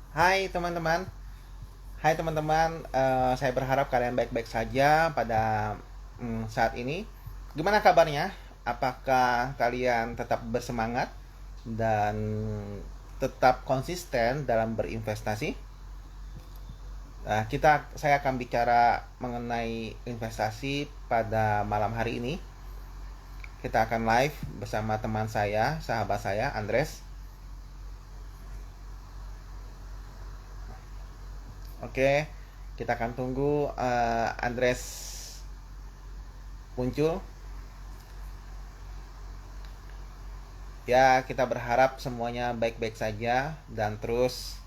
Hai teman-teman, saya berharap kalian baik-baik saja pada saat ini. Gimana kabarnya? Apakah kalian tetap bersemangat dan tetap konsisten dalam berinvestasi? Saya akan bicara mengenai investasi pada malam hari ini. Kita akan live bersama teman saya, sahabat saya, Andres. Oke, kita akan tunggu Andres muncul. Ya, kita berharap semuanya baik-baik saja dan terus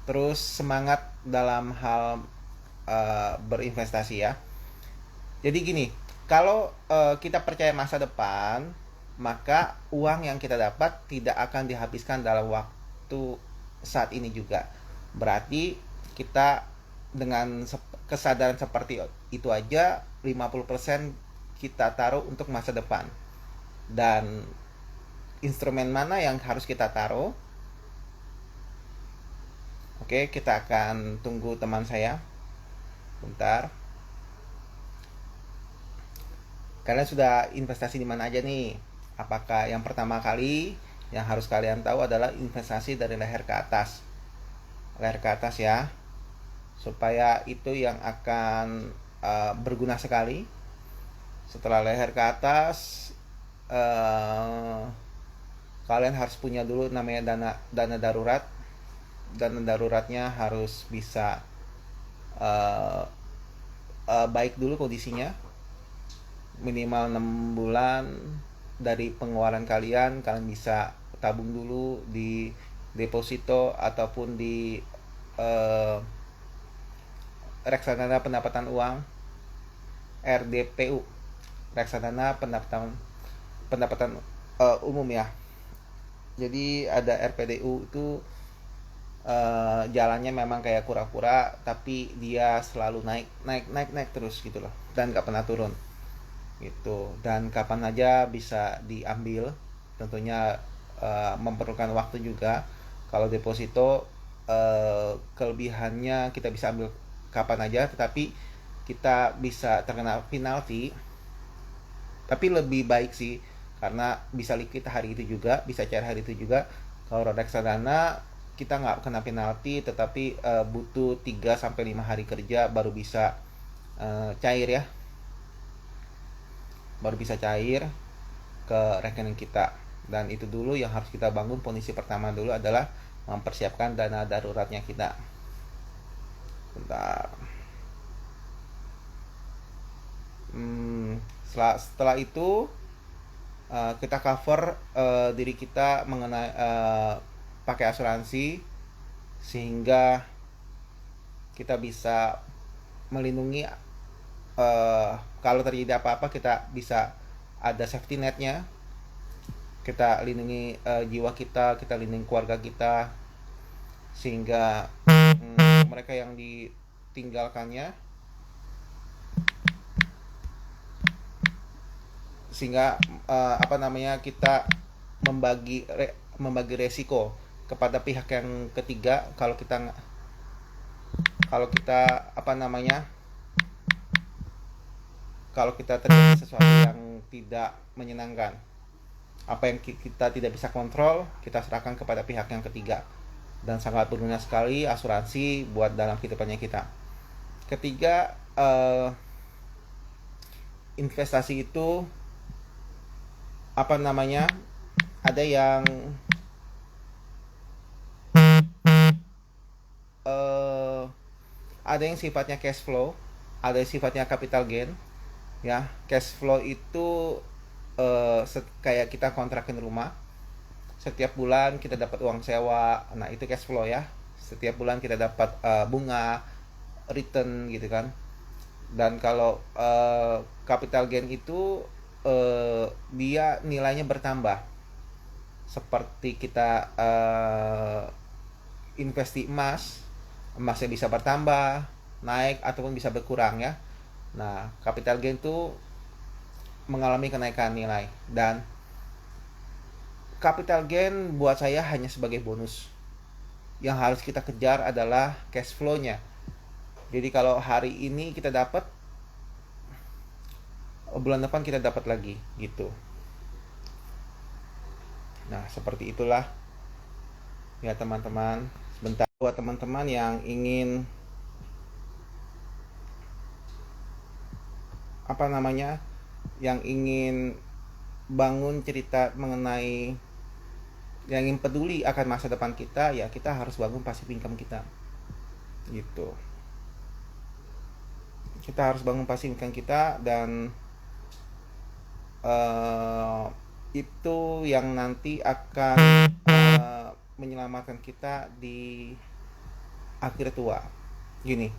terus semangat dalam hal berinvestasi ya. Jadi gini, kalau kita percaya masa depan, maka uang yang kita dapat tidak akan dihabiskan dalam waktu saat ini juga. Berarti kita dengan kesadaran seperti itu aja 50% kita taruh untuk masa depan. Dan instrumen mana yang harus kita taruh? Oke, kita akan tunggu teman saya. Bentar. Kalian sudah investasi di mana aja nih? Apakah yang pertama kali yang harus kalian tahu adalah investasi dari leher ke atas? Leher ke atas ya. Supaya itu yang akan berguna sekali. Setelah leher ke atas, kalian harus punya dulu namanya dana darurat. Dana daruratnya harus bisa uh, baik dulu kondisinya, minimal 6 bulan dari pengeluaran kalian bisa tabung dulu di deposito ataupun di uh, reksadana pendapatan uang, RDPU, reksadana pendapatan pendapatan umum ya. Jadi ada RPDU itu jalannya memang kayak kura-kura, tapi dia selalu naik naik naik naik terus gitu loh, dan nggak pernah turun gitu. Dan kapan aja bisa diambil, tentunya memerlukan waktu juga. Kalau deposito kelebihannya kita bisa ambil kapan aja, tetapi kita bisa terkena penalti. Tapi lebih baik sih, karena bisa liquid hari itu juga, bisa cair hari itu juga. Kalau reksadana kita nggak kena penalti, tetapi butuh 3 sampai 5 hari kerja baru bisa cair ya, baru bisa cair ke rekening kita. Dan itu dulu yang harus kita bangun. Fondasi pertama dulu adalah mempersiapkan dana daruratnya kita. Bentar. Setelah itu kita cover diri kita mengenai pakai asuransi, sehingga kita bisa melindungi kalau terjadi apa-apa, kita bisa ada safety netnya. Kita lindungi jiwa kita lindungi keluarga kita, sehingga mereka yang ditinggalkannya, sehingga kita membagi resiko kepada pihak yang ketiga. Kalau kita kalau kita terjadi sesuatu yang tidak menyenangkan, apa yang kita tidak bisa kontrol, kita serahkan kepada pihak yang ketiga. Dan sangat berguna sekali asuransi buat dalam kehidupannya kita. Ketiga, investasi itu ada yang eh, ada yang sifatnya cash flow, ada yang sifatnya capital gain ya. Cash flow itu kayak kita kontrakin rumah, setiap bulan kita dapat uang sewa. Nah, itu cash flow ya. Setiap bulan kita dapat bunga, return gitu kan. Dan kalau capital gain itu dia nilainya bertambah, seperti kita investi emas. Emasnya bisa bertambah, naik, ataupun bisa berkurang ya. Nah, capital gain itu mengalami kenaikan nilai. Dan capital gain buat saya hanya sebagai bonus. Yang harus kita kejar adalah cash flow-nya. Jadi kalau hari ini kita dapat, bulan depan kita dapat lagi gitu. Nah, seperti itulah ya teman-teman. Sebentar, buat teman-teman yang ingin apa namanya, yang ingin bangun cerita mengenai, yang ingin peduli akan masa depan kita, ya kita harus bangun passive income kita gitu. Kita harus bangun passive income kita, dan itu yang nanti akan menyelamatkan kita di akhir tua. Gini,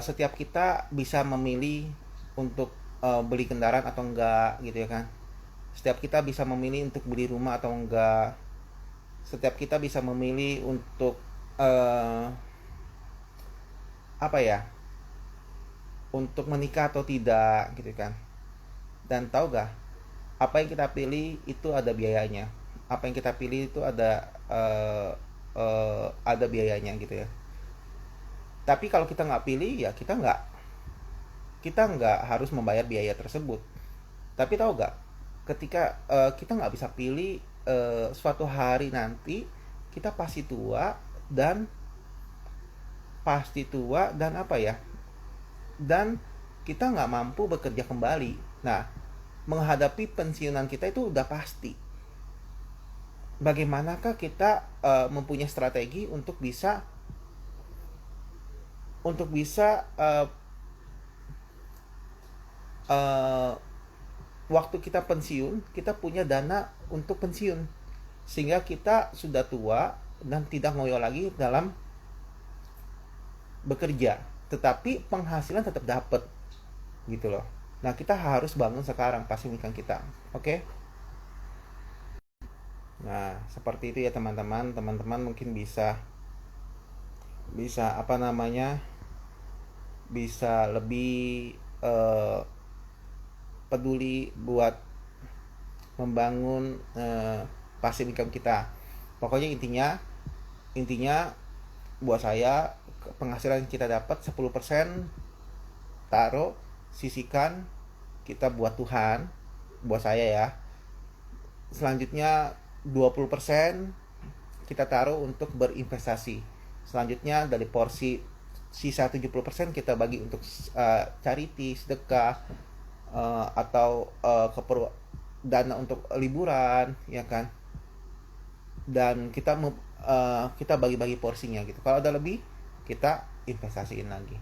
setiap kita bisa memilih untuk beli kendaraan atau enggak gitu ya kan. Setiap kita bisa memilih untuk beli rumah atau enggak. Setiap kita bisa memilih untuk apa ya, untuk menikah atau tidak gitu kan. Dan tahu gak, apa yang kita pilih itu ada biayanya. Apa yang kita pilih itu ada biayanya gitu ya. Tapi kalau kita nggak pilih, ya kita nggak harus membayar biaya tersebut. Tapi tahu gak, ketika kita nggak bisa pilih, suatu hari nanti kita dan pasti tua dan apa ya, dan kita nggak mampu bekerja kembali. Nah, menghadapi pensiunan kita itu udah pasti. Bagaimanakah kita mempunyai strategi untuk bisa uh, waktu kita pensiun, kita punya dana untuk pensiun, sehingga kita sudah tua dan tidak ngoyo lagi dalam bekerja, tetapi penghasilan tetap dapat gitu loh. Nah, kita harus bangun sekarang passive income kita. Oke? Nah, seperti itu ya teman-teman. Teman-teman mungkin bisa bisa apa namanya? Bisa lebih peduli buat membangun passive income kita. Pokoknya intinya buat saya, penghasilan yang kita dapat 10% taruh, sisihkan, kita buat Tuhan, buat saya ya. Selanjutnya 20% kita taruh untuk berinvestasi. Selanjutnya dari porsi sisa 70% kita bagi untuk charity, sedekah, atau dana untuk liburan ya kan. Dan kita bagi-bagi porsinya gitu. Kalau ada lebih, kita investasiin lagi.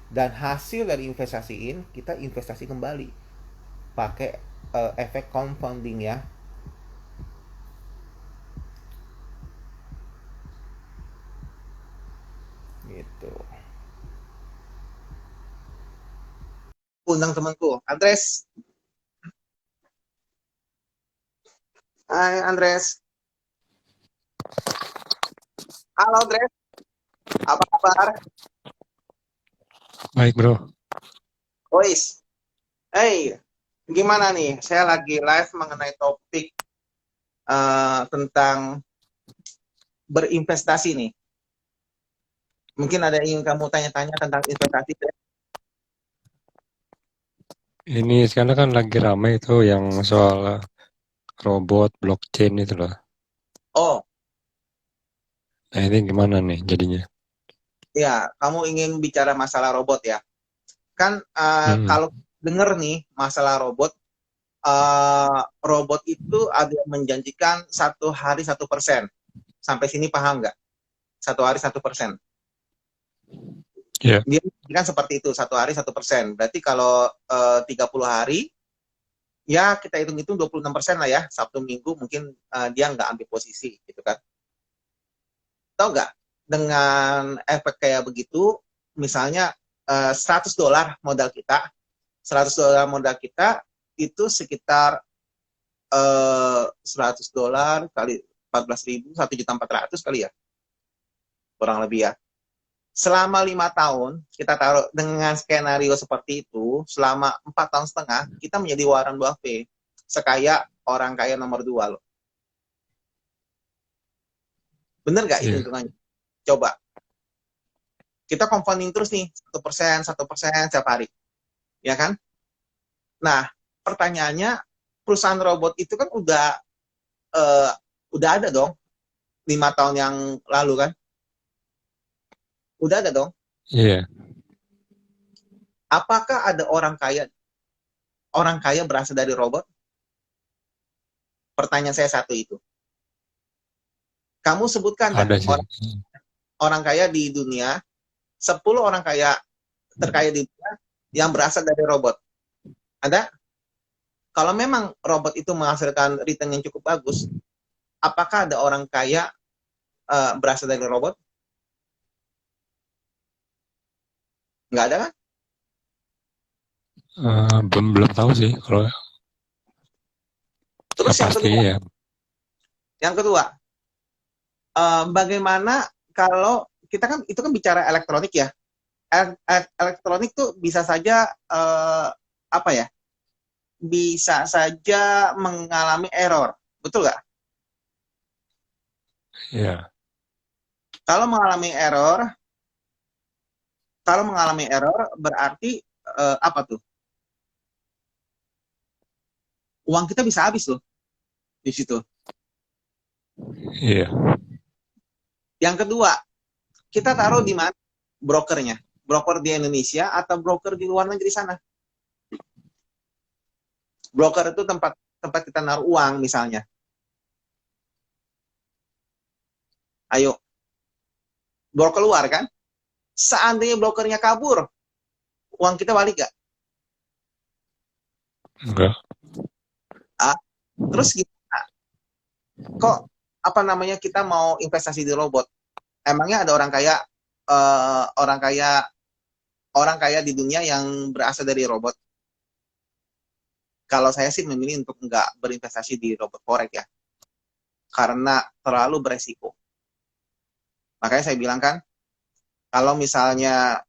Dan hasil dari investasiin, kita investasi kembali pakai efek compounding ya. Gitu. Undang temanku, Andres. Hai Andres. Halo Andres. Apa kabar? Baik bro. Ois. Hey, gimana nih? Saya lagi live mengenai topik tentang berinvestasi nih. Mungkin ada yang ingin kamu tanya-tanya tentang investasi. Ini sekarang kan lagi ramai itu yang soal robot, blockchain itu loh. Oh, Nah ini gimana nih jadinya? ya, kamu ingin bicara masalah robot ya? Kan Hmm, kalau denger nih masalah robot, robot itu ada yang menjanjikan 1 hari 1%. Sampai sini paham nggak? 1 hari 1%. ya. Dia kan seperti itu, 1 hari 1%. Berarti kalau 30 hari, ya kita hitung-hitung 26% lah ya. Sabtu Minggu mungkin dia nggak ambil posisi gitu kan. Tahu nggak? Dengan efek kayak begitu, misalnya $100 modal kita, $100 modal kita itu sekitar $100 kali 14.000, 1.400.000 kali ya, kurang lebih ya. Selama 5 tahun kita taruh dengan skenario seperti itu, selama 4 tahun setengah kita menjadi Warren Buffett. sekaya orang kaya nomor 2 loh. Bener nggak itu Iya. hitungannya? Coba. Kita compounding terus nih, 1%, 1% setiap hari. Ya kan? Nah, pertanyaannya, perusahaan robot itu kan eh, udah ada dong 5 tahun yang lalu kan? Udah ada dong. Iya. Apakah ada orang kaya berasal dari robot? Pertanyaan saya satu itu. Kamu sebutkan dah Ada sih. orang kaya di dunia, 10 orang kaya terkaya di dunia yang berasal dari robot. Ada? Kalau memang robot itu menghasilkan return yang cukup bagus, apakah ada orang kaya berasal dari robot? Nggak ada kan? Belum belum tahu sih kalau Terus yang pasti ya. yang kedua, bagaimana kalau kita kan itu kan bicara elektronik ya, elektronik tuh bisa saja apa ya? Bisa saja mengalami error, betul nggak? Iya. Kalau mengalami error, kalau mengalami error berarti apa tuh? Uang kita bisa habis loh di situ. Iya. Yang kedua, kita taruh di mana brokernya? Broker di Indonesia atau broker di luar negeri sana? Broker itu tempat tempat kita naruh uang misalnya. Ayo, broker keluar kan? Seandainya brokernya kabur, uang kita balik gak? Enggak. Ah, terus gimana? Kok apa namanya kita mau investasi di robot? Emangnya ada orang kaya eh, orang kaya orang kaya di dunia yang berasal dari robot? Kalau saya sih memilih untuk nggak berinvestasi di robot forex ya, karena terlalu beresiko. Makanya saya bilang kan, kalau misalnya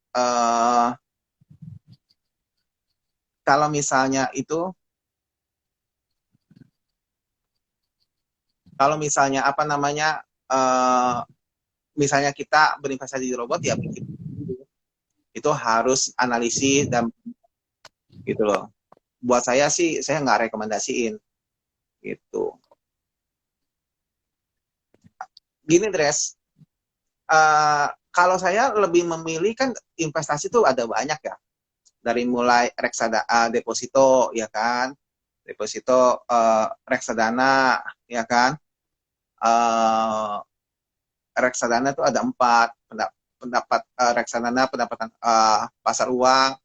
kalau misalnya itu kalau misalnya apa namanya misalnya kita berinvestasi di robot ya itu harus analisis dan gitu loh. Buat saya sih saya nggak rekomendasiin gitu. Gini Dres, kalau saya lebih memilih kan investasi tuh ada banyak ya. Dari mulai deposito ya kan, deposito reksadana ya kan, uh, reksadana itu ada 4 pendapat reksadana, pendapatan pasar uang,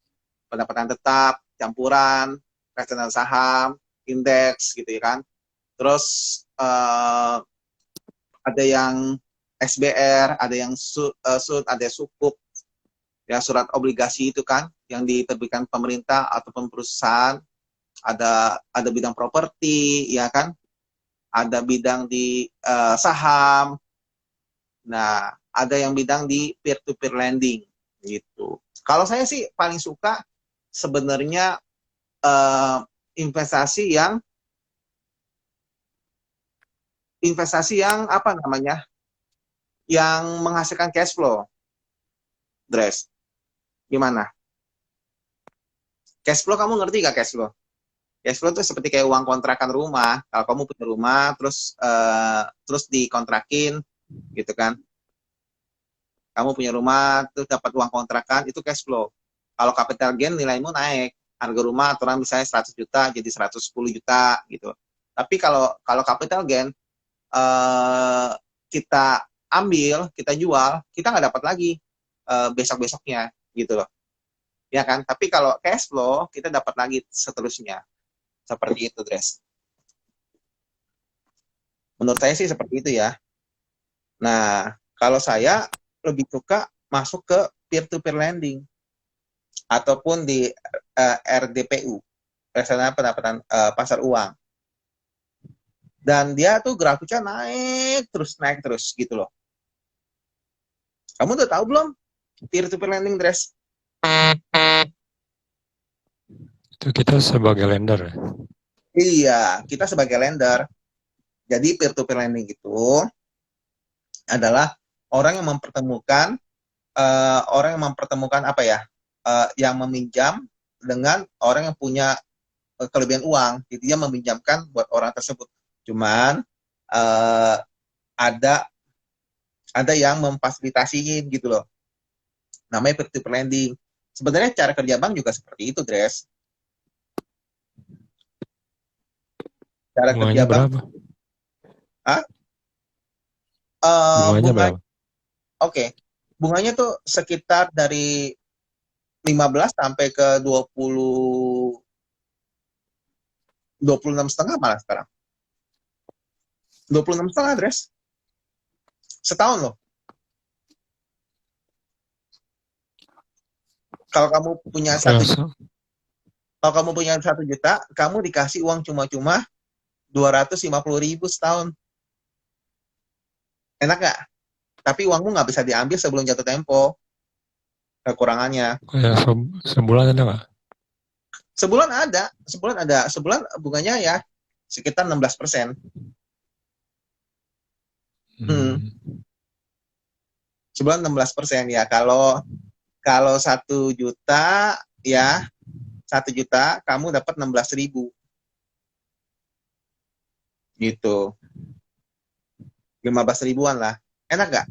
pendapatan tetap, campuran, reksadana saham, indeks gitu ya kan. Terus ada yang SBR, ada yang ada sukuk, ya surat obligasi itu kan yang diterbitkan pemerintah ataupun perusahaan. Ada bidang properti, ya kan? Ada bidang di saham. Nah, ada yang bidang di peer-to-peer lending gitu. Kalau saya sih paling suka sebenarnya uh, investasi yang apa namanya? Yang menghasilkan cash flow. Dress. Gimana? Cash flow kamu ngerti gak cash flow? Cash flow itu seperti kayak uang kontrakan rumah. Kalau kamu punya rumah terus dikontrakin gitu kan. Kamu punya rumah terus dapat uang kontrakan itu cash flow. Kalau capital gain nilaimu naik, harga rumah aturan misalnya 100 juta jadi 110 juta gitu. Tapi kalau kalau capital gain eh, kita ambil, kita jual, kita nggak dapat lagi besok-besoknya gitu loh. Ya kan? Tapi kalau cash flow kita dapat lagi seterusnya. Seperti itu, Dres. Menurut saya sih seperti itu ya. Nah, kalau saya lebih suka masuk ke peer-to-peer lending ataupun di RDPU, reksadana pendapatan pasar uang. Dan dia tuh grafiknya naik terus gitu loh. Kamu udah tahu belum peer-to-peer lending, Dres? Itu kita sebagai lender ya. Iya, kita sebagai lender. Jadi peer-to-peer lending itu adalah orang yang mempertemukan apa ya? Yang meminjam dengan orang yang punya kelebihan uang. Jadi dia meminjamkan buat orang tersebut. Cuman uh, ada yang memfasilitasiin gitu loh. Namanya peer-to-peer lending. Sebenarnya cara kerja bank juga seperti itu, Dres. Cara kerja Bunganya bank, berapa? ah, Bunganya bunga, berapa? oke, bunganya tuh sekitar dari 15 sampai ke 26 setengah malah sekarang. 26 setengah, Dres. Setahun loh. Kalau kamu punya satu Oke, kalau kamu punya 1 juta, kamu dikasih uang cuma-cuma 250.000 setahun. Enak nggak? Tapi uangmu nggak bisa diambil sebelum jatuh tempo. Kekurangannya. kayak sebulan ada nggak? Sebulan bunganya ya sekitar 16%. Hmm, Hmm. sebulan 16% ya. Kalau kalau 1 juta ya 1 juta kamu dapat 16.000 gitu, 15 ribuan lah. Enak nggak?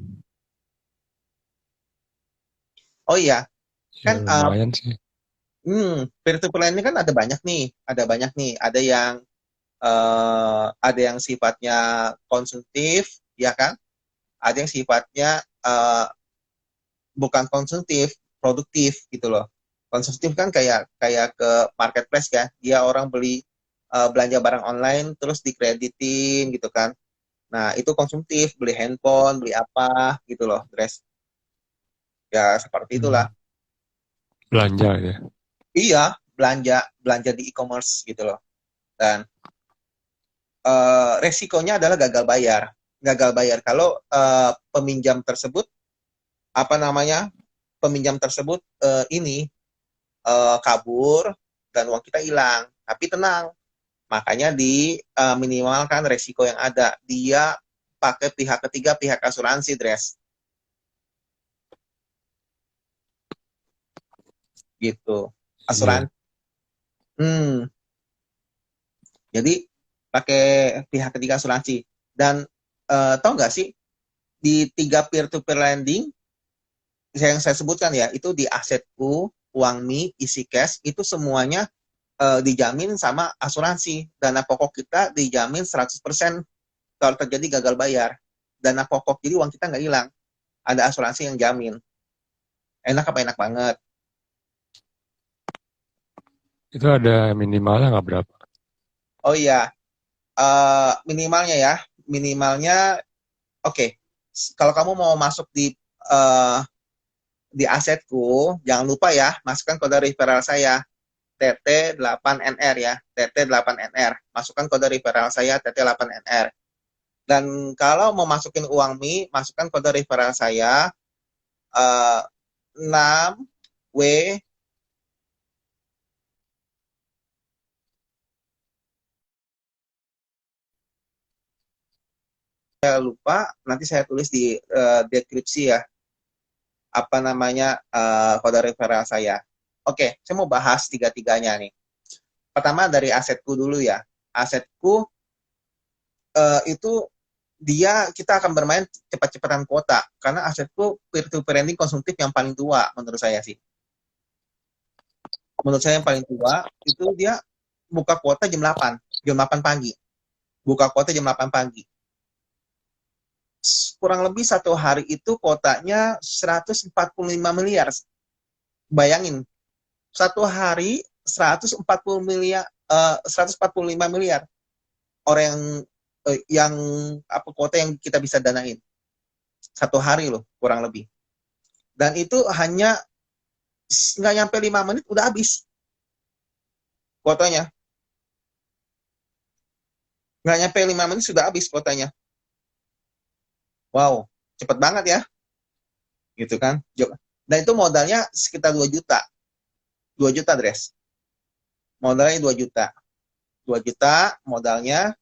Oh iya, Ya kan lumayan sih. peer to peer lending kan ada banyak nih, ada yang sifatnya konsumtif, ya kan? Ada yang sifatnya bukan konsumtif, produktif gitu loh. Konsumtif kan kayak kayak ke marketplace kan, dia orang beli belanja barang online terus dikreditin gitu kan. Nah, itu konsumtif, beli handphone, beli apa gitu loh, dress. Ya seperti itulah. Hmm. Belanja ya. Iya, belanja belanja di e-commerce gitu loh. Dan resikonya adalah gagal bayar. Gagal bayar kalau peminjam tersebut apa namanya? Peminjam tersebut kabur dan uang kita hilang. Tapi tenang, makanya di minimalkan resiko yang ada. Dia pakai pihak ketiga, pihak asuransi, Dres. Gitu. Iya. Asuransi. Hmm, jadi pakai pihak ketiga asuransi. Dan tahu nggak sih, di 3 peer-to-peer lending yang saya sebutkan ya, itu di Asetku, Uangmi, Easy Cash, itu semuanya dijamin sama asuransi. Dana pokok kita dijamin 100% kalau terjadi gagal bayar. Dana pokok, jadi uang kita nggak hilang. Ada asuransi yang jamin. Enak apa enak banget. Itu ada minimalnya nggak berapa? Oh iya, minimalnya ya. Minimalnya, oke. Kalau kamu mau masuk eh, di asetku, jangan lupa ya, masukkan kode referral saya. TT8NR ya, TT8NR. Masukkan kode referral saya TT8NR. Dan kalau mau masukin uang Mi, masukkan kode referral saya 6W. Saya lupa, nanti saya tulis di deskripsi ya, apa namanya kode referral saya. Oke, saya mau bahas tiga-tiganya nih. Pertama dari asetku dulu ya. Asetku itu kita akan bermain cepat-cepatan kuota karena asetku peer to peer lending konsumtif yang paling tua menurut saya sih. Menurut saya yang paling tua itu dia buka kuota jam 8 pagi. Buka kuota jam 8 pagi. Kurang lebih 1 hari itu kuotanya 145 miliar. Bayangin, 1 hari 145 miliar, 145 miliar orang yang apa kuota yang kita bisa danain 1 hari loh kurang lebih. Dan itu hanya nggak nyampe 5 menit udah habis kuotanya. Nggak nyampe 5 menit sudah habis kuotanya. Wow, cepet banget ya, gitu kan. Dan itu modalnya sekitar 2 juta, 2 juta, Dres. Modalnya 2 juta. 2 juta modalnya,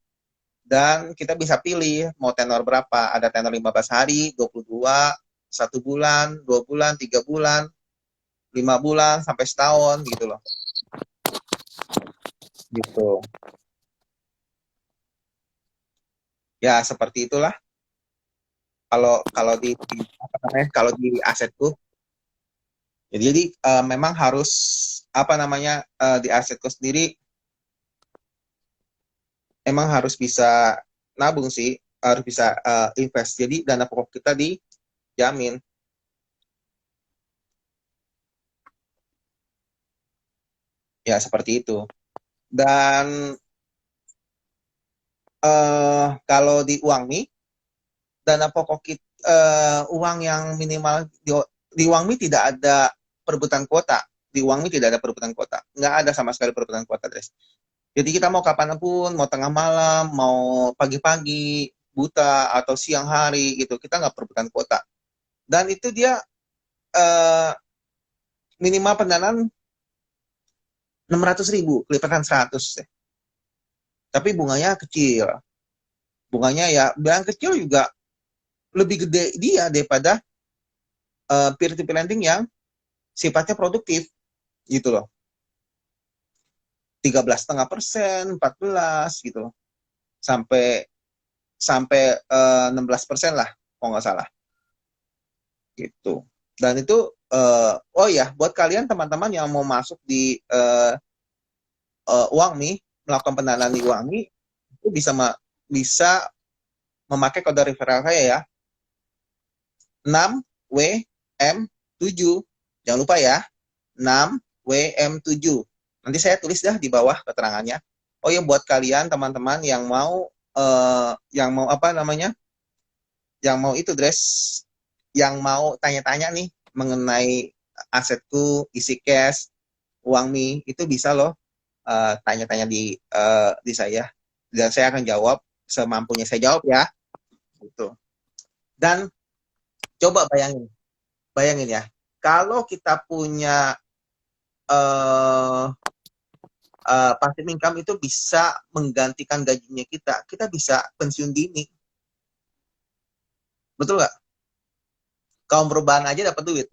dan kita bisa pilih mau tenor berapa. Ada tenor 15 hari, 22, 1 bulan, 2 bulan, 3 bulan, 5 bulan, sampai setahun gitu loh. Gitu. Ya, seperti itulah kalau kalau di apa namanya? Kalau di asetku. Jadi memang harus apa namanya, di asetku sendiri emang harus bisa nabung sih, harus bisa invest. Jadi dana pokok kita dijamin. Ya, seperti itu. Dan kalau di Uangmi, dana pokok kita, uang yang minimal di Uangmi tidak ada perebutan kuota. Di Uangmi tidak ada perebutan kuota. Nggak ada sama sekali perebutan kuota, Dres. Jadi kita mau kapan pun, mau tengah malam, mau pagi-pagi, buta, atau siang hari gitu, kita nggak perebutan kuota. Dan itu dia eh, minimal pendanaan 600.000, kelipatan 100. Tapi bunganya kecil. Bunganya ya, bilang kecil juga lebih gede dia daripada peer-to-peer lending yang sifatnya produktif gitu loh. 13,5%, 14 gitu loh. Sampai sampai 16% lah kalau nggak salah gitu. Dan itu oh ya, buat kalian teman-teman yang mau masuk di Uangmi, melakukan pendanaan di Uangmi, itu bisa memakai kode referral saya ya, 6WM7. Jangan lupa ya, 6WM7. Nanti saya tulis dah di bawah keterangannya. Oh ya, buat kalian teman-teman yang mau apa namanya? Yang mau itu, Dress, yang mau tanya-tanya nih mengenai asetku, isi cash, uang mi, itu bisa loh tanya-tanya di saya, dan saya akan jawab semampunya saya jawab ya, gitu. Dan coba bayangin, bayangin ya, kalau kita punya uh, passive income itu bisa menggantikan gajinya kita, kita bisa pensiun dini, betul nggak? Kaum perubahan aja dapat duit,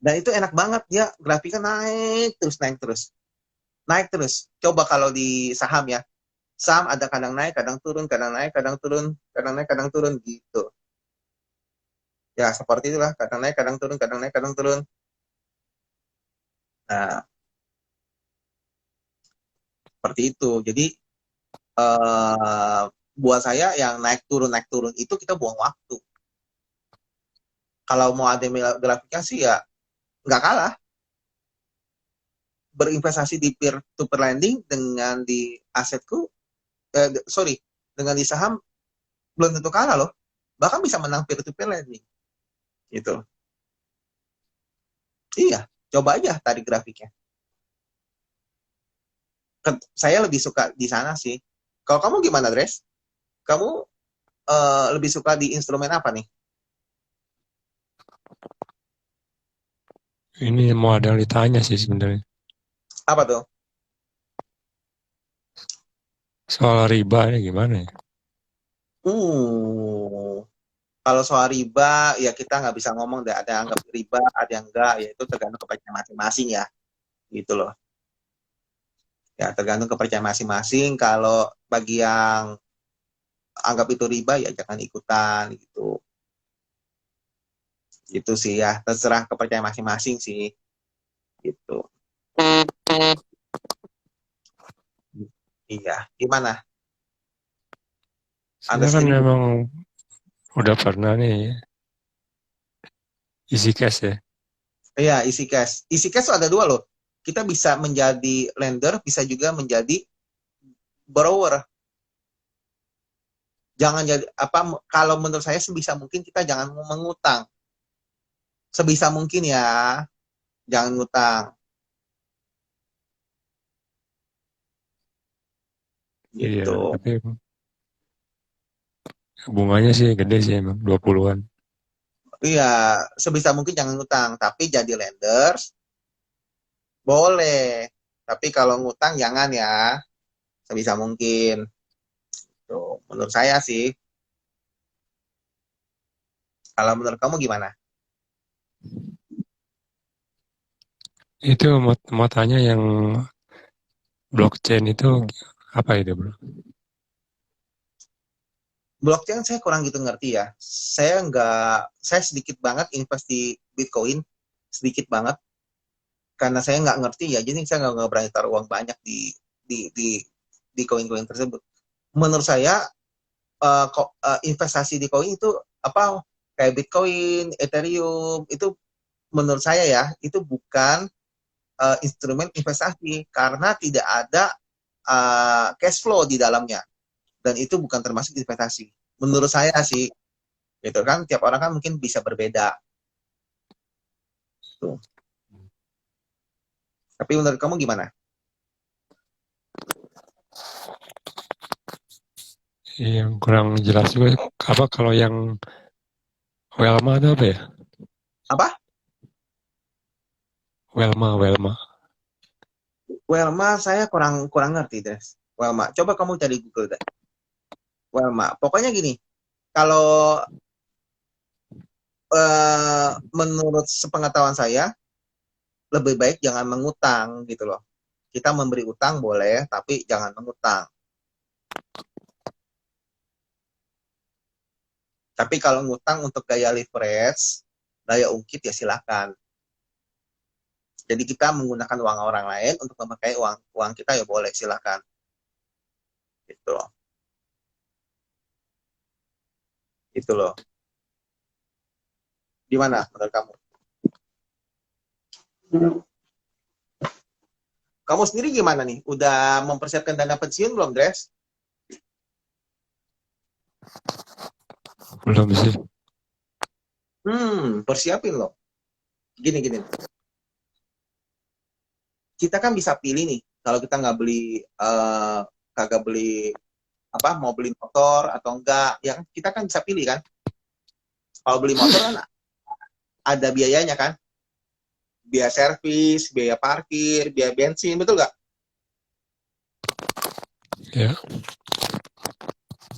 dan itu enak banget ya, grafiknya naik terus, naik terus, naik terus. Coba kalau di saham ya, saham ada kadang naik, kadang turun, kadang naik, kadang turun, kadang naik, kadang turun gitu. Ya, seperti itulah, kadang naik, kadang turun, kadang naik, kadang turun. Nah, seperti itu. Jadi eh, buat saya yang naik turun itu kita buang waktu. Kalau mau ada grafiknya sih ya nggak kalah. Berinvestasi di peer to peer lending dengan di asetku, sorry, dengan di saham belum tentu kalah loh. Bahkan bisa menang peer to peer lending gitu. Iya, coba aja tadi grafiknya. Saya lebih suka di sana sih. Kalau kamu gimana, Dres? Kamu lebih suka di instrumen apa nih? Ini mau ada yang ditanya sih sebenarnya. Apa tuh? Soal riba ini gimana ya? Uh, Kalau soal riba, ya kita nggak bisa ngomong deh. Ada yang anggap riba, ada yang enggak. Ya itu tergantung kepercayaan masing-masing ya, gitu loh. Ya tergantung kepercayaan masing-masing. Kalau bagi yang anggap itu riba, ya jangan ikutan gitu. Gitu sih ya. Terserah kepercayaan masing-masing sih, gitu. Iya. Gimana? Anda Saya kan sendiri? memang udah pernah nih isi cash ya. Iya, isi cash. Isi cash tuh ada dua loh. Kita bisa menjadi lender, bisa juga menjadi borrower. Jangan jadi apa, kalau menurut saya sebisa mungkin kita jangan mengutang. Sebisa mungkin ya, jangan ngutang Iya, gitu. tapi bunganya sih gede sih emang 20-an. Iya, sebisa mungkin jangan ngutang, tapi jadi lenders boleh. Tapi kalau ngutang jangan ya. sebisa mungkin. Tuh, menurut saya sih. Kalau menurut kamu gimana? Itu mau tanya yang blockchain itu apa itu, bro? Blockchain saya kurang gitu ngerti ya. Saya sedikit banget invest di Bitcoin, sedikit banget karena saya nggak ngerti ya. Jadi saya nggak berani taruh uang banyak di di di koin-koin tersebut. Menurut saya investasi di koin itu apa kayak Bitcoin, Ethereum itu menurut saya ya itu bukan instrumen investasi karena tidak ada cash flow di dalamnya dan itu bukan termasuk investasi. Menurut saya sih, gitu kan. Tiap orang kan mungkin bisa berbeda. Tuh. Tapi menurut kamu gimana? Yang kurang jelas juga apa kalau yang Welma itu apa ya? Apa? Welma. Welma saya kurang kurang ngerti, Des. Welma. Coba kamu cari Google deh. Welma. Pokoknya gini, kalau menurut sepengetahuan saya, lebih baik jangan mengutang gitu loh. Kita memberi utang boleh, tapi jangan mengutang. Tapi kalau ngutang untuk gaya leverage, daya ungkit ya silakan. Jadi kita menggunakan uang orang lain untuk memakai uang uang kita ya boleh silakan. Gitu loh. Itu loh. Gimana menurut kamu? Kamu sendiri gimana nih? Udah mempersiapkan dana pensiun belum, Dres? Belum sih. Persiapin loh. Gini. Kita kan bisa pilih nih. Kalau kita nggak beli, kagak beli apa, mau beli motor atau enggak, ya kan kita kan bisa pilih kan. Kalau beli motor kan ada biayanya kan. Biaya servis, biaya parkir, biaya bensin, betul nggak? Ya,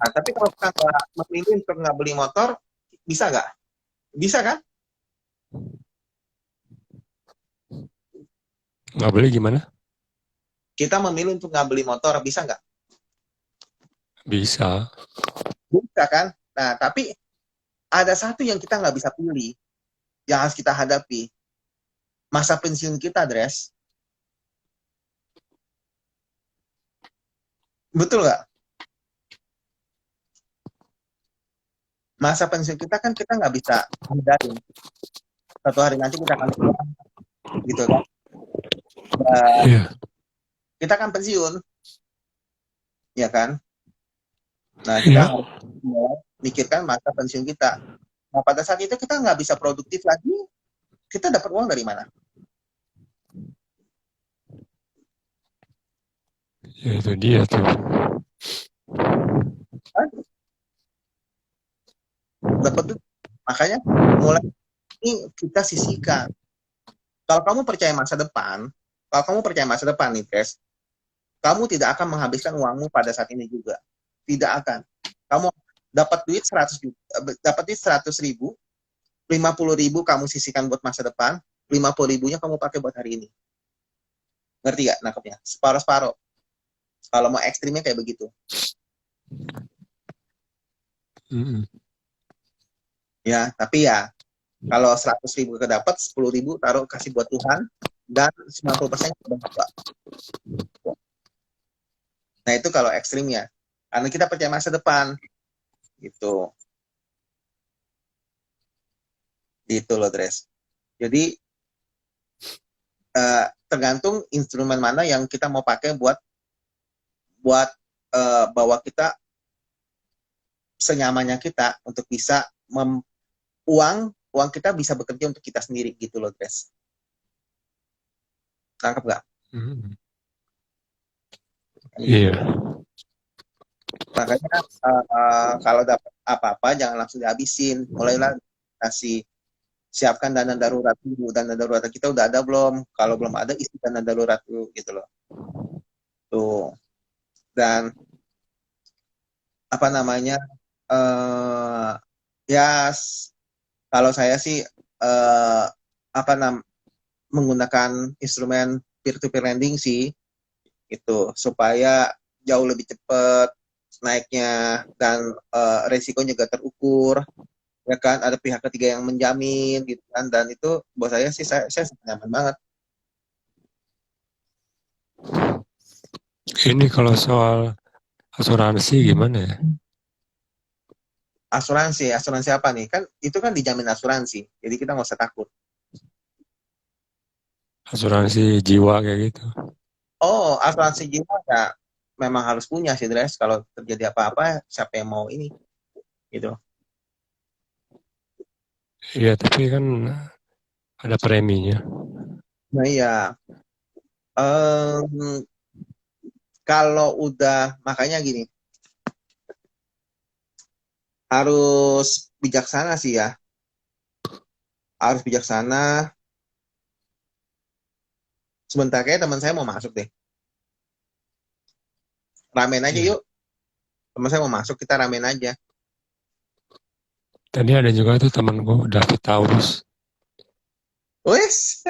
Nah, tapi kalau kita nggak memilih untuk nggak beli motor, bisa nggak? Bisa kan? nggak boleh gimana? Kita memilih untuk nggak beli motor, bisa nggak? Bisa. Bisa kan? Nah, tapi ada satu yang kita nggak bisa pilih, yang harus kita hadapi. Masa pensiun kita, Dres. Betul nggak? Masa pensiun kita kan kita nggak bisa hindarin. Satu hari nanti kita akan tua, gitu kan? Dan Iya. kita kan pensiun, ya kan? Nah, kita Iya. harus mikirkan masa pensiun kita. Nah, pada saat itu kita nggak bisa produktif lagi, kita dapat uang dari mana? Ya itu dia tuh. Dapat tuh. Makanya mulai ini kita sisihkan. Kalau kamu percaya masa depan, kalau kamu percaya masa depan nih, guys, kamu tidak akan menghabiskan uangmu pada saat ini juga. Tidak akan. Kamu dapat duit 100 juta, dapat duit 100 ribu, 50 ribu kamu sisihkan buat masa depan, 50 ribunya kamu pakai buat hari ini. Ngerti gak nangkepnya? Separuh-separuh. Kalau mau ekstrimnya kayak begitu. Mm-mm. Ya, tapi ya kalau 100 ribu kedapat, 10 ribu taruh kasih buat Tuhan, dan 90% buat Bapak. Nah itu kalau ekstrimnya. Karena kita percaya masa depan. Gitu. Gitu loh, Dres. Jadi tergantung instrumen mana yang kita mau pakai buat buat bawa kita senyamannya kita untuk bisa uang uang kita bisa bekerja untuk kita sendiri gitu loh, Dres. Tangkap nggak? Mm-mm. Kan gitu. Iya. Makanya kalau dapat apa-apa jangan langsung dihabisin. Mulailah kasih siapkan dana darurat dulu. Dana darurat kita udah ada belum? Kalau belum ada isi dana darurat dulu gitu loh. Tuh. dan apa namanya, eh ya kalau saya sih eh apa menggunakan instrumen peer to peer lending sih itu supaya jauh lebih cepat naiknya dan resikonya juga terukur, ya kan, ada pihak ketiga yang menjamin gitu kan, dan itu buat saya sih saya sangat nyaman banget. Ini kalau soal asuransi gimana ya? Asuransi asuransi apa nih, kan itu kan dijamin asuransi, jadi kita nggak usah takut. Asuransi jiwa kayak gitu. Oh, asuransi jiwa ya memang harus punya sih, Dres. Kalau terjadi apa-apa siapa yang mau ini gitu. Iya, tapi kan ada preminya. Nah iya. Em, Kalau udah, makanya gini, harus bijaksana sih ya, harus bijaksana. Sebentar, kayak teman saya mau masuk deh, ramen aja Iya. yuk. Teman saya mau masuk, kita ramen aja. Tadi ada juga tuh temanku David Taurus. Wes,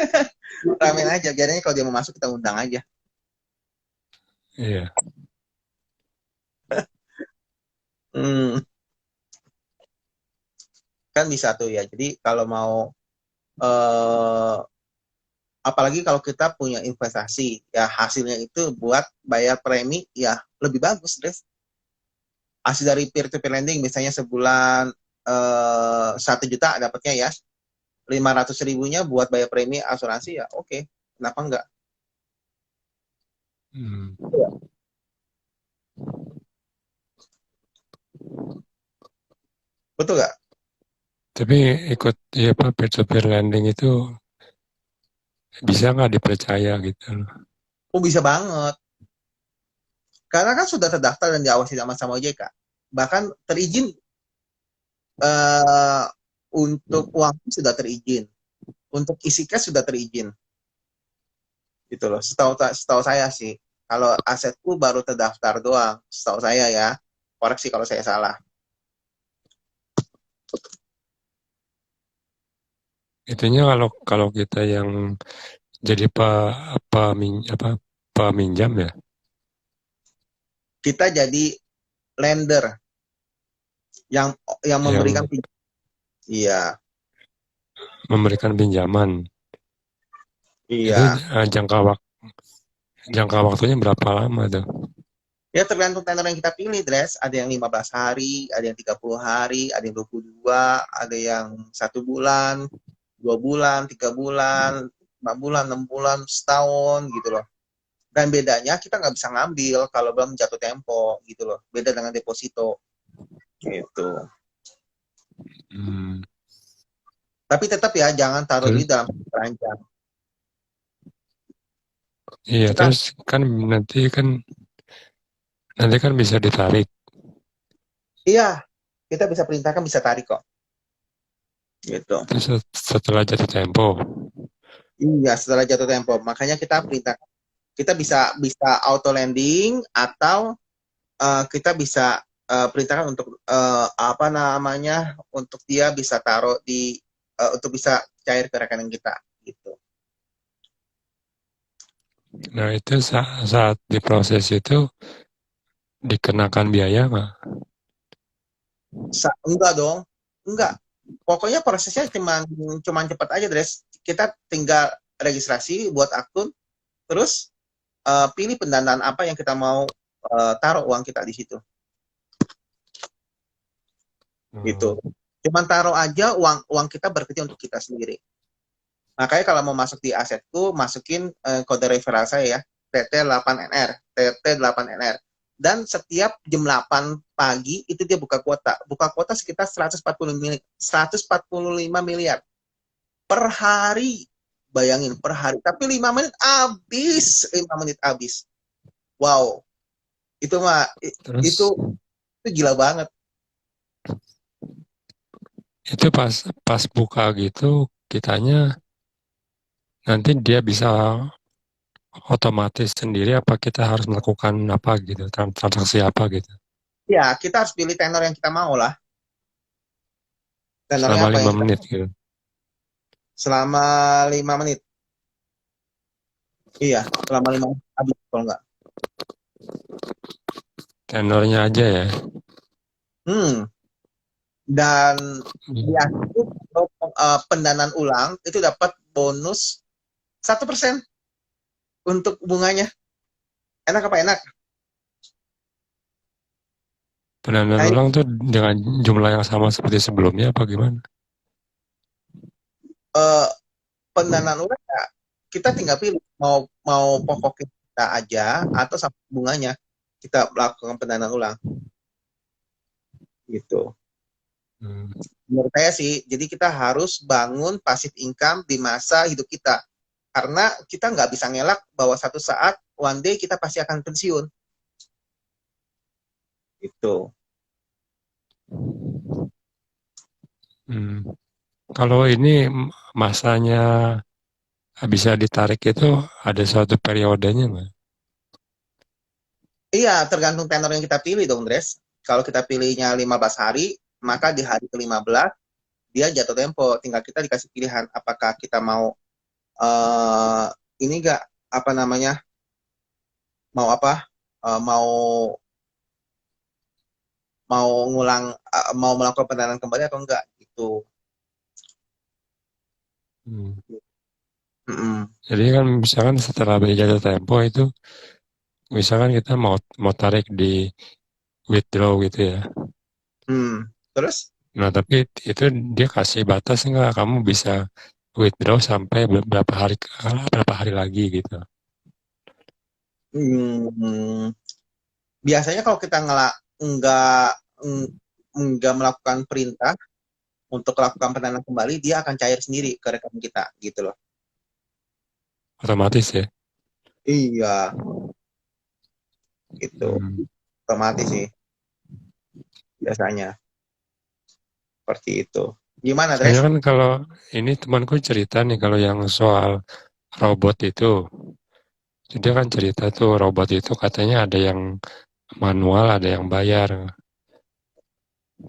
ramen aja. Biarnya kalau dia mau masuk kita undang aja. Iya. Hmm, kan bisa tuh ya. Jadi kalau mau eh, apalagi kalau kita punya investasi ya, hasilnya itu buat bayar premi ya lebih bagus, Dres. Hasil dari peer to peer lending misalnya sebulan 1 juta dapatnya ya, 500 ribunya buat bayar premi asuransi ya, oke, kenapa enggak. Hmm. Betul nggak? Tapi ikut ya apa peer to peer lending itu bisa nggak dipercaya gitu loh. Oh bisa banget, karena kan sudah terdaftar dan diawasi sama OJK, bahkan terizin, eh, untuk uang sudah terizin, untuk isi cash sudah terizin gitu loh, setahu setahu saya sih. Kalau asetku baru terdaftar doang setahu saya ya, koreksi kalau saya salah. Itunya kalau kalau kita yang jadi apa peminjam ya, Kita jadi lender yang memberikan yang iya. memberikan pinjaman. Itu Iya, jangka waktunya berapa lama tuh? ya tergantung tenor yang kita pilih, Dres. Ada yang 15 hari, ada yang 30 hari, ada yang 22, ada yang 1 bulan, 2 bulan, 3 bulan, 4 bulan, 6 bulan, setahun gitu loh. Dan bedanya kita nggak bisa ngambil kalau belum jatuh tempo gitu loh. Beda dengan deposito gitu. Hmm. Tapi tetap ya jangan taruh Terus, duit dalam keranjang. iya Kita, terus kan nanti kan bisa ditarik. iya, kita bisa perintahkan, bisa tarik kok gitu. Terus setelah jatuh tempo. Iya, setelah jatuh tempo. Makanya kita perintah, kita bisa bisa auto landing atau kita bisa perintahkan untuk apa namanya, untuk dia bisa taruh di untuk bisa cair ke rekening kita gitu. Nah itu saat diproses itu dikenakan biaya nggak? Enggak dong, enggak. Pokoknya prosesnya cuman cuman cepat aja, Dres. Kita tinggal registrasi buat akun, terus pilih pendanaan apa yang kita mau taruh uang kita di situ gitu. Hmm. Cuman taruh aja, uang uang kita berarti untuk kita sendiri. Makanya kalau mau masuk di asetku, masukin kode referral saya ya, TT8NR, TT8NR. Dan setiap jam 8 pagi itu dia buka kuota. Buka kuota sekitar 145 miliar per hari. Bayangin per hari. Tapi 5 menit habis, 5 menit habis. Wow, itu mah itu Terus itu gila banget. itu pas buka gitu kitanya nanti dia bisa otomatis sendiri apa kita harus melakukan apa gitu, transaksi apa gitu, Ya, kita harus pilih tenor yang kita mau lah. Tenornya selama apa yang lima kita menit gitu. selama 5 menit. Iya, selama 5 menit habis kalau enggak. Tenornya aja ya. Hmm, dan dia itu kalau, pendanaan ulang itu dapat bonus 1% untuk bunganya. Enak apa enak? Pendanaan Nah, ini, ulang tuh dengan jumlah yang sama seperti sebelumnya apa gimana? eh, pendanaan ulang ya, kita tinggal pilih mau mau pokok kita aja atau sama bunganya kita melakukan pendanaan ulang gitu. Hmm. Menurut saya sih, jadi kita harus bangun passive income di masa hidup kita. Karena kita nggak bisa ngelak bahwa satu saat, one day kita pasti akan pensiun. Gitu. Hmm. Kalau ini masanya bisa ditarik itu ada suatu periodenya nggak? Iya, tergantung tenor yang kita pilih dong, Dres. Kalau kita pilihnya 15 hari, maka di hari ke-15 dia jatuh tempo. Tinggal kita dikasih pilihan apakah kita mau uh, ini nggak apa namanya mau apa mau mau melakukan pendanaan kembali atau enggak gitu. Hmm. Mm-mm. Jadi kan misalkan setelah jatuh tempo itu, misalkan kita mau mau tarik di withdraw gitu ya. Terus Nah tapi itu dia kasih batas nggak? Kamu bisa withdraw sampai berapa hari lagi gitu. hmm, biasanya kalau kita enggak enggak melakukan perintah untuk melakukan pendanaan kembali, dia akan cair sendiri ke rekening kita gitu loh. Otomatis ya. Iya, itu Hmm. otomatis sih biasanya seperti itu. Gimana, Dres? Soalnya kan kalau ini temanku cerita nih kalau yang soal robot itu, dia kan cerita tuh robot itu katanya ada yang manual, ada yang bayar.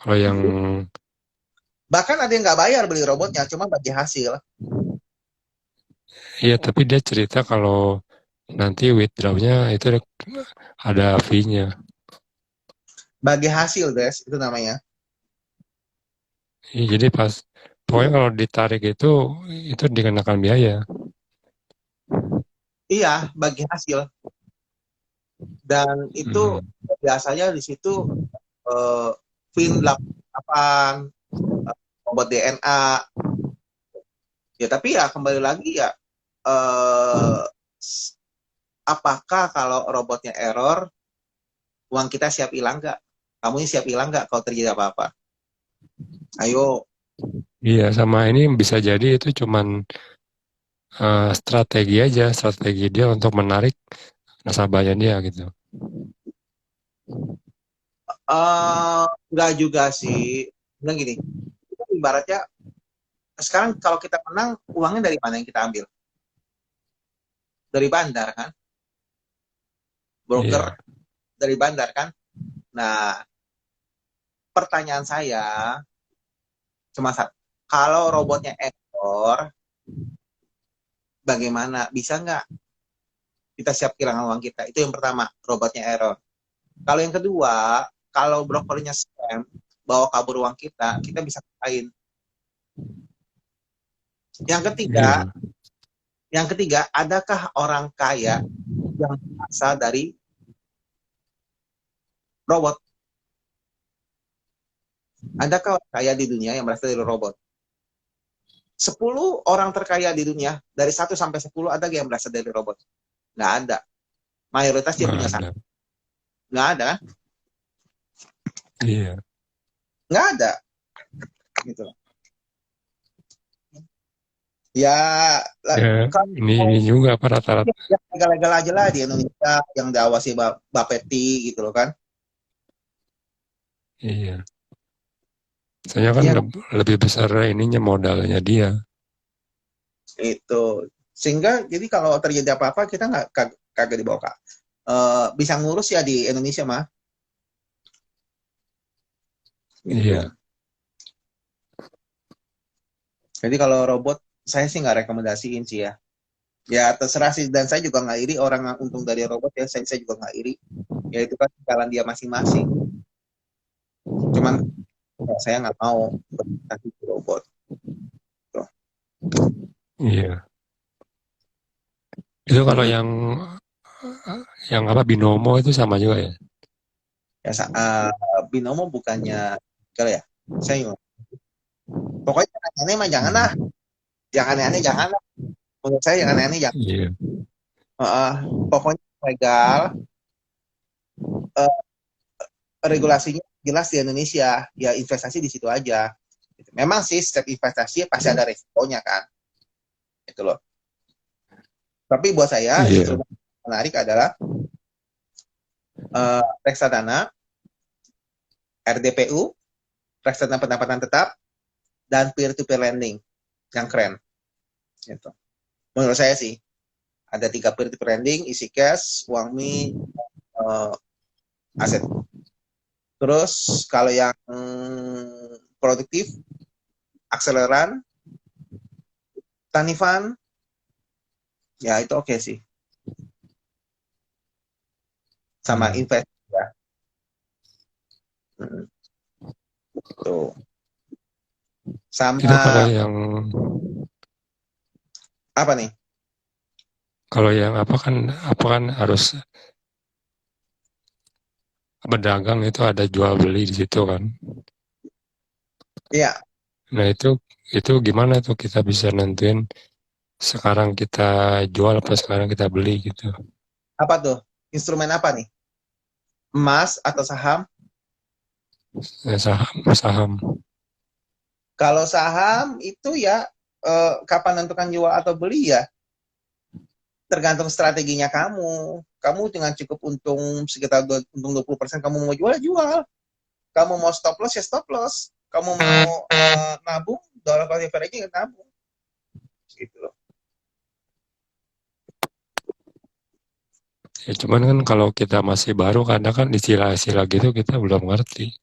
Kalau yang Bahkan ada yang nggak bayar beli robotnya, cuma bagi hasil. iya tapi dia cerita kalau nanti withdrawnya itu ada fee-nya. Bagi hasil, Dres, itu namanya. Iya, jadi pas pokoknya kalau ditarik itu dikenakan biaya. Iya, bagi hasil. Dan itu Hmm. biasanya di situ eh, PIN 8, obat DNA. Ya, tapi ya kembali lagi ya, eh, apakah kalau robotnya error, uang kita siap hilang nggak? Kamu ini siap hilang nggak kalau terjadi apa-apa? Ayo. Iya, sama ini bisa jadi itu cuman strategi aja, strategi dia untuk menarik nasabahnya dia gitu. Nggak juga sih. Nggak gini, ibaratnya sekarang kalau kita menang, uangnya dari mana yang kita ambil? Dari bandar kan? Broker Iya. dari bandar kan? Nah, pertanyaan saya cuma satu. Kalau robotnya error, bagaimana? Bisa nggak kita siap kehilangan uang kita? Itu yang pertama, robotnya error. Kalau yang kedua, kalau brokernya scam, bawa kabur uang kita bisa ngapain? Yang ketiga, Iya. adakah orang kaya yang berasal dari robot? Adakah orang kaya di dunia yang berasal dari robot? 10 orang terkaya di dunia, dari 1 sampai 10 ada yang berasal dari robot? Nggak ada. Mayoritas dia Nggak punya ada. saham. Nggak ada kan? Iya. Nggak ada. Gitu. Ya, Ya, ini kalau juga apa rata-rata. yang legal-legal aja lah di Indonesia yang diawasi Bapeti gitu loh kan. Iya. Soalnya kan Ya lebih besar ininya modalnya dia. itu. Sehingga jadi kalau terjadi apa-apa kita nggak kagak dibawa Kak. Bisa ngurus ya di Indonesia mah gitu. Iya, Jadi kalau robot saya sih nggak rekomendasiin sih ya. Ya terserah sih, dan saya juga nggak iri orang yang untung dari robot ya, saya juga nggak iri. Ya itu kan jalan dia masing-masing. Cuman ya, saya nggak mau berinvestasi di robot. Tuh. iya. Itu kalau Mm-mm. yang apa binomo itu sama juga ya? Ya, binomo bukannya kalau ya, saya nggak. Pokoknya yang aneh-aneh mah jangan lah, Hmm, yang aneh-aneh jangan lah. Menurut saya yang aneh-aneh jangan. iya, Pokoknya legal, eh, regulasinya jelas di Indonesia, ya investasi di situ aja. Gitu. Memang sih setiap investasi pasti ada resikonya kan, itu loh. Tapi buat saya iya, instrumen menarik adalah reksadana, RDPU, reksadana pendapatan tetap, dan peer-to-peer lending yang keren. Gitu. Menurut saya sih ada 3 peer-to-peer lending, isi cash, uang mi, uh, aset. Terus kalau yang produktif, akseleran, Tanifan, ya itu oke sih. Sama hmm. invest ya. Hmm, tuh. Itu Sama apa nih? kalau yang apa kan harus berdagang itu ada jual beli di situ kan. Iya, Nah itu gimana tuh kita bisa nentuin sekarang kita jual apa sekarang kita beli gitu. apa tuh? Instrumen apa nih? Emas atau saham? Saham, saham. Kalau saham itu ya kapan nentukan jual atau beli ya tergantung strateginya kamu. Kamu dengan cukup untung sekitar untung 20% kamu mau jual, jual. Kamu mau stop loss ya stop loss. Kamu mau nabung, dollar cost averaging ya nabung. Gitu loh. Ya cuman kan kalau kita masih baru kadang kan istilah-istilah gitu kita belum ngerti.